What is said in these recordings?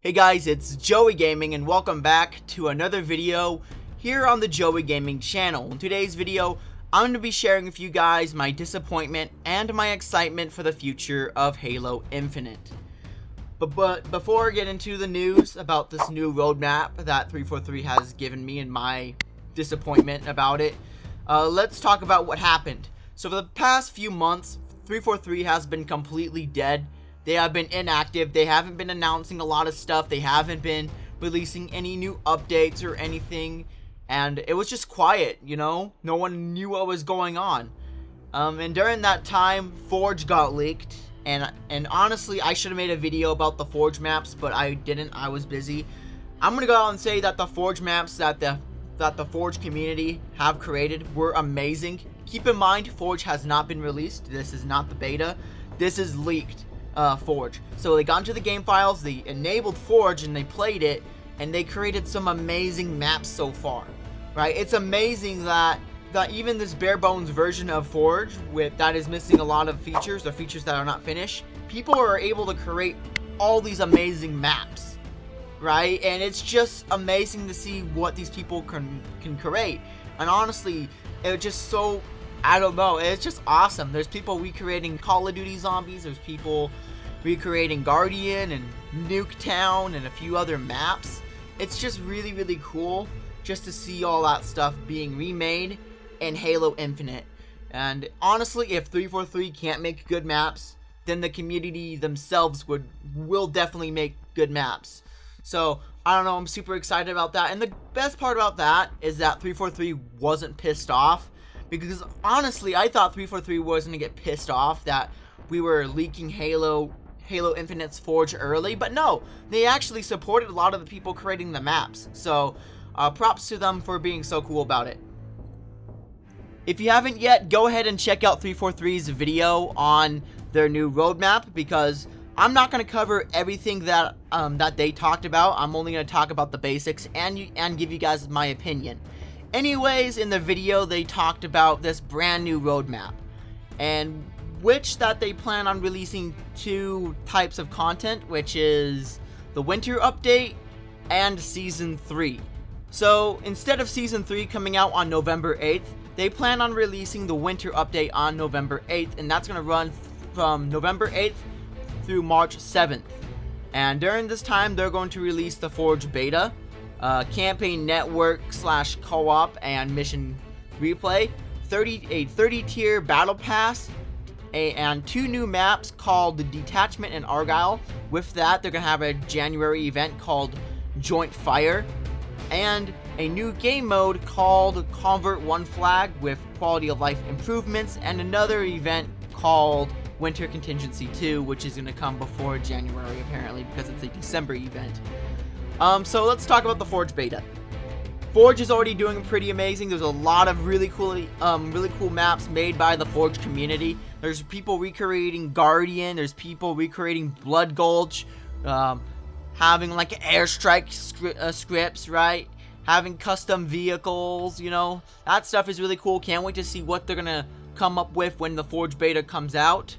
Hey guys, it's Joey Gaming and welcome back to another video here on the Joey Gaming channel. In today's video, I'm going to be sharing with you guys my disappointment and my excitement for the future of Halo Infinite. But before I get into the news about this new roadmap that 343 has given me and my disappointment about it, let's talk about what happened. So for the past few months, 343 has been completely dead. They have been inactive. They haven't been announcing a lot of stuff. They haven't been releasing any new updates or anything. And it was just quiet, you know? No one knew what was going on. And during that time, Forge got leaked. And honestly, I should have made a video about the Forge maps, but I didn't. I was busy. I'm going to go out and say that the Forge maps that the Forge community have created were amazing. Keep in mind, Forge has not been released. This is not the beta. This is leaked. Forge. So they got into the game files, they enabled Forge, and they played it, and they created some amazing maps so far, right? It's amazing that even this bare bones version of Forge that is missing a lot of features, or features that are not finished, people are able to create all these amazing maps, right? And it's just amazing to see what these people can create. And honestly, it's just so, I don't know, it's just awesome. There's people recreating Call of Duty zombies, there's people recreating Guardian and Nuketown and a few other maps. It's just really, really cool just to see all that stuff being remade in Halo Infinite. And honestly, if 343 can't make good maps, then the community themselves will definitely make good maps. So, I don't know, I'm super excited about that. And the best part about that is that 343 wasn't pissed off. Because honestly, I thought 343 was going to get pissed off that we were leaking Halo Infinite's Forge early. But no, they actually supported a lot of the people creating the maps. So, props to them for being so cool about it. If you haven't yet, go ahead and check out 343's video on their new roadmap. Because I'm not going to cover everything that they talked about. I'm only going to talk about the basics and give you guys my opinion. Anyways, in the video, they talked about this brand new roadmap, and which that they plan on releasing two types of content, which is the winter update and season 3. So instead of season 3 coming out on November 8th, they plan on releasing the winter update on November 8th, and that's going to run from November 8th through March 7th. And during this time, they're going to release the Forge beta, campaign network / co-op and mission replay, a 30-tier battle pass, and 2 new maps called the Detachment and Argyle. With that, they're gonna have a January event called Joint Fire, and a new game mode called Convert One Flag with quality of life improvements, and another event called Winter Contingency 2, which is gonna come before January apparently because it's a December event. So let's talk about the Forge beta. Forge is already doing pretty amazing. There's a lot of really cool maps made by the Forge community. There's people recreating Guardian. There's people recreating Blood Gulch, having like airstrike scripts, right? Having custom vehicles, you know. That stuff is really cool. Can't wait to see what they're gonna come up with when the Forge beta comes out.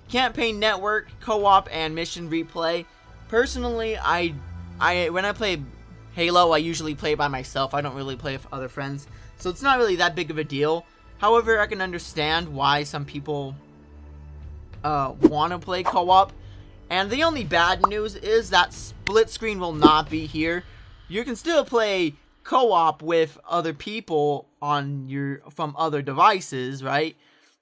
Campaign network, co-op, and mission replay. Personally, when I play Halo, I usually play by myself. I don't really play with other friends, so it's not really that big of a deal. However, I can understand why some people want to play co-op. And the only bad news is that split screen will not be here. You can still play co-op with other people from other devices, right?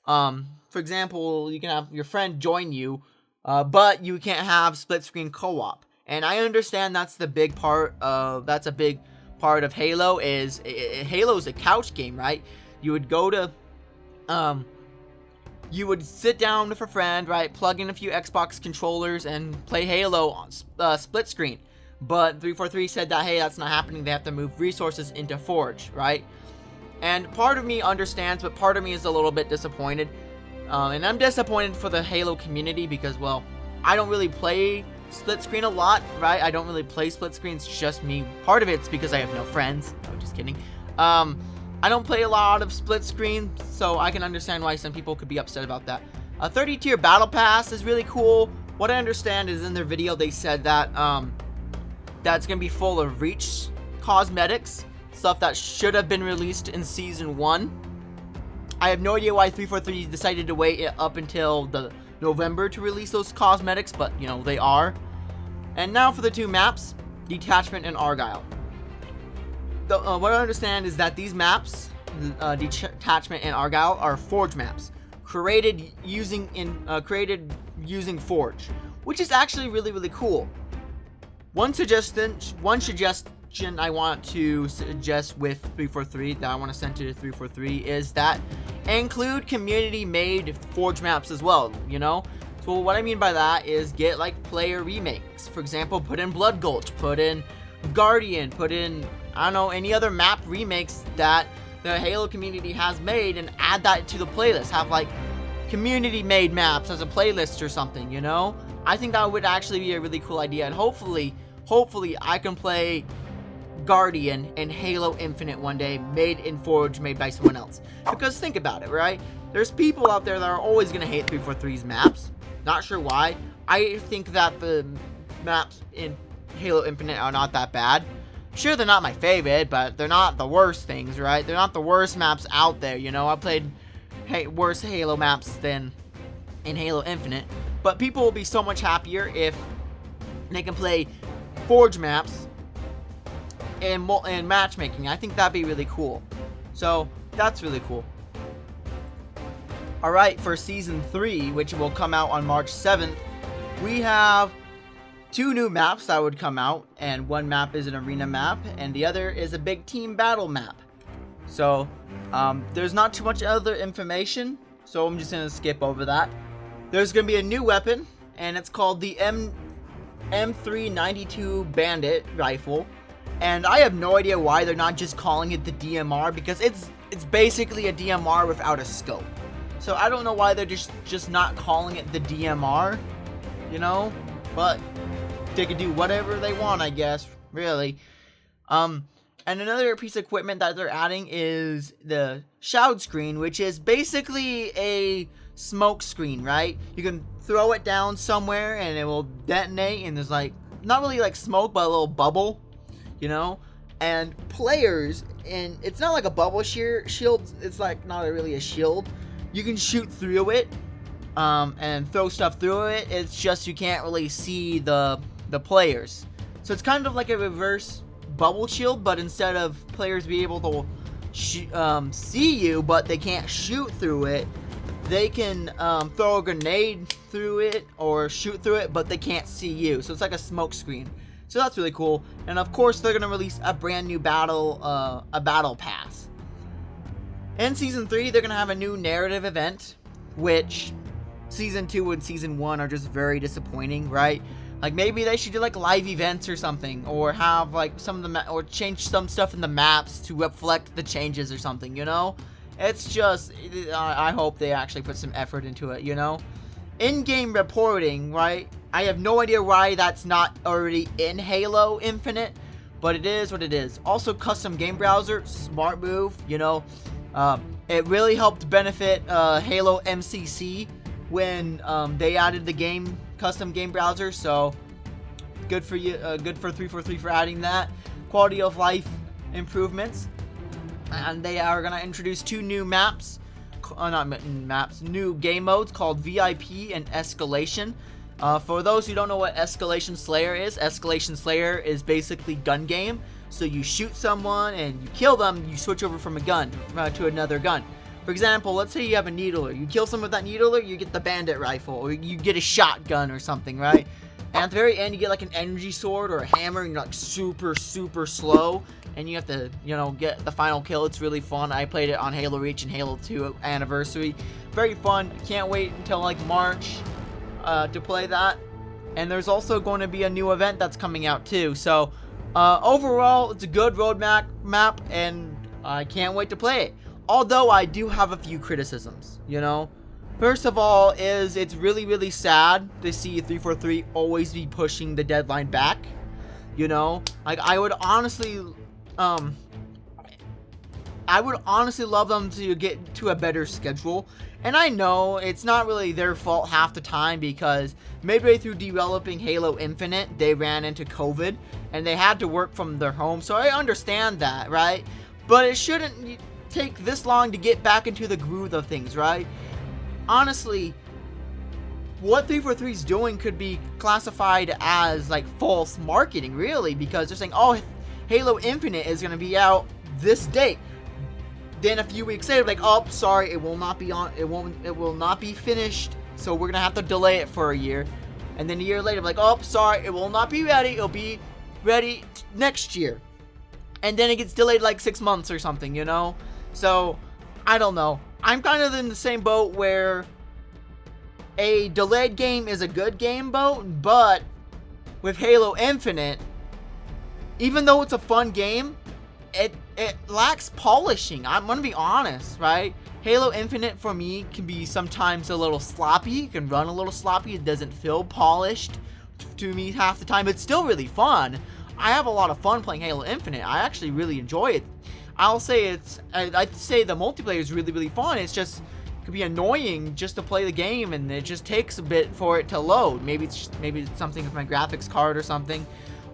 For example, you can have your friend join you, but you can't have split screen co-op. And I understand that's a big part of Halo. Halo is a couch game, right? You would go to, you would sit down with a friend, right? Plug in a few Xbox controllers and play Halo on split screen. But 343 said that, hey, that's not happening. They have to move resources into Forge, right? And part of me understands, but part of me is a little bit disappointed. And I'm disappointed for the Halo community because, well, I don't really play split screen a lot, right? I don't really play split screen. It's just me. Part of it's because I have no friends. No, just kidding. I don't play a lot of split screen, so I can understand why some people could be upset about that. A 30-tier battle pass is really cool. what I understand is in their video they said that that's gonna be full of Reach cosmetics, stuff that should have been released in Season 1. I have no idea why 343 decided to wait up until the November to release those cosmetics, but you know, they are. And now for the two maps, Detachment and Argyle. What I understand is that these maps, Detachment and Argyle, are Forge maps created using Forge, which is actually really cool. One suggestion I want to suggest with 343 that I want to send to 343 is that include community-made Forge maps as well. You know, so what I mean by that is get like player remakes. For example, put in Blood Gulch, put in Guardian, put in, I don't know, any other map remakes that the Halo community has made, and add that to the playlist. Have like community made maps as a playlist or something, you know? I think that would actually be a really cool idea, and hopefully I can play Guardian and Halo Infinite one day, made in Forge, made by someone else. Because think about it, right? There's people out there that are always gonna hate 343's maps. Not sure why. I think that the maps in Halo Infinite are not that bad. Sure, they're not my favorite, but they're not the worst things, right? They're not the worst maps out there, you know? I played worse Halo maps than in Halo Infinite, but people will be so much happier if they can play Forge maps and matchmaking. I think that'd be really cool. So, that's really cool. Alright, for Season 3, which will come out on March 7th, we have 2 new maps that would come out, and one map is an arena map, and the other is a big team battle map. So, there's not too much other information, so I'm just going to skip over that. There's going to be a new weapon, and it's called the M392 Bandit Rifle, and I have no idea why they're not just calling it the DMR, because it's basically a DMR without a scope. So I don't know why they're just not calling it the DMR, you know, but they could do whatever they want, I guess, really. And another piece of equipment that they're adding is the Shroud Screen, which is basically a smoke screen, right? You can throw it down somewhere and it will detonate, and there's like, not really like smoke, but a little bubble, you know? And players, and it's not like a bubble shield, it's like not really a shield. You can shoot through it, and throw stuff through it. It's just you can't really see the players. So it's kind of like a reverse bubble shield, but instead of players be able to see you, but they can't shoot through it, they can throw a grenade through it or shoot through it, but they can't see you. So it's like a smoke screen. So that's really cool. And of course, they're gonna release a brand new battle pass. In Season 3, they're gonna have a new narrative event, which Season 2 and Season 1 are just very disappointing, right? Like, maybe they should do like live events or something, or have like some of the or change some stuff in the maps to reflect the changes or something, you know? It's just, I hope they actually put some effort into it, you know? In-game reporting, right? I have no idea why that's not already in Halo Infinite, but it is what it is. Also, custom game browser, smart move, you know? It really helped benefit Halo MCC when they added the custom game browser, so good for you, good for 343 for adding that. Quality of life improvements, and they are gonna introduce 2 new maps, new game modes called VIP and Escalation. For those who don't know what Escalation Slayer is basically gun game. So you shoot someone and you kill them, you switch over from a gun to another gun. For example, let's say you have a needler. You kill someone with that needler, you get the bandit rifle, or you get a shotgun or something, right? And at the very end, you get like an energy sword or a hammer, and you're like super slow, and you have to, you know, get the final kill. It's really fun. I played it on Halo Reach and Halo 2 Anniversary. Very fun. Can't wait until like March to play that. And there's also going to be a new event that's coming out too. So overall, it's a good roadmap map, and I can't wait to play it. Although I do have a few criticisms, you know. First of all, it's really sad to see 343 always be pushing the deadline back. You know, like I would honestly, I would honestly love them to get to a better schedule. And I know it's not really their fault half the time, because midway through developing Halo Infinite, they ran into COVID and they had to work from their home. So I understand that, right? But it shouldn't take this long to get back into the groove of things, right? Honestly, what 343 is doing could be classified as like false marketing, really, because they're saying, oh, Halo Infinite is going to be out this date. Then a few weeks later, like, oh, sorry, it will not be finished, so we're gonna have to delay it for a year. And then a year later, like, oh, sorry, it will not be ready. It'll be ready next year. And then it gets delayed like 6 months or something, you know? So, I don't know. I'm kind of in the same boat where a delayed game is a good game boat, but with Halo Infinite, even though it's a fun game, it lacks polishing. I'm gonna be honest, right? Halo Infinite for me can be sometimes a little sloppy. It can run a little sloppy. It doesn't feel polished to me half the time. It's still really fun. I have a lot of fun playing Halo Infinite. I actually really enjoy it. I'd say the multiplayer is really, really fun. It's just, it could be annoying just to play the game, and it just takes a bit for it to load. Maybe it's something with my graphics card or something,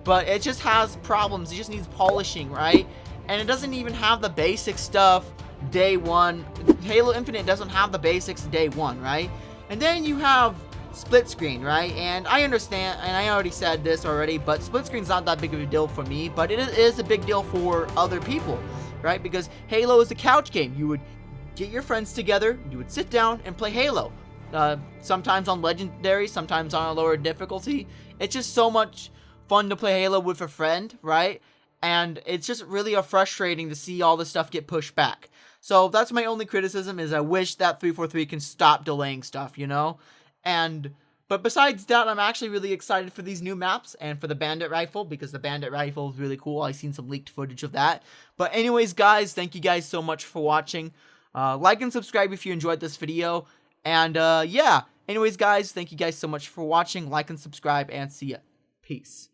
but it just has problems. It just needs polishing, right? And it doesn't even have the basic stuff day one. Halo Infinite doesn't have the basics day one, right? And then you have split screen, right? And I understand, and I already said this already, but split screen's not that big of a deal for me, but it is a big deal for other people, right? Because Halo is a couch game. You would get your friends together, you would sit down and play Halo. Sometimes on Legendary, sometimes on a lower difficulty. It's just so much fun to play Halo with a friend, right? And it's just really frustrating to see all this stuff get pushed back. So that's my only criticism, is I wish that 343 can stop delaying stuff, you know? But besides that, I'm actually really excited for these new maps and for the Bandit Rifle, because the Bandit Rifle is really cool. I've seen some leaked footage of that. But anyways, guys, thank you guys so much for watching. Like and subscribe if you enjoyed this video. And yeah, anyways, guys, thank you guys so much for watching. Like and subscribe, and see ya. Peace.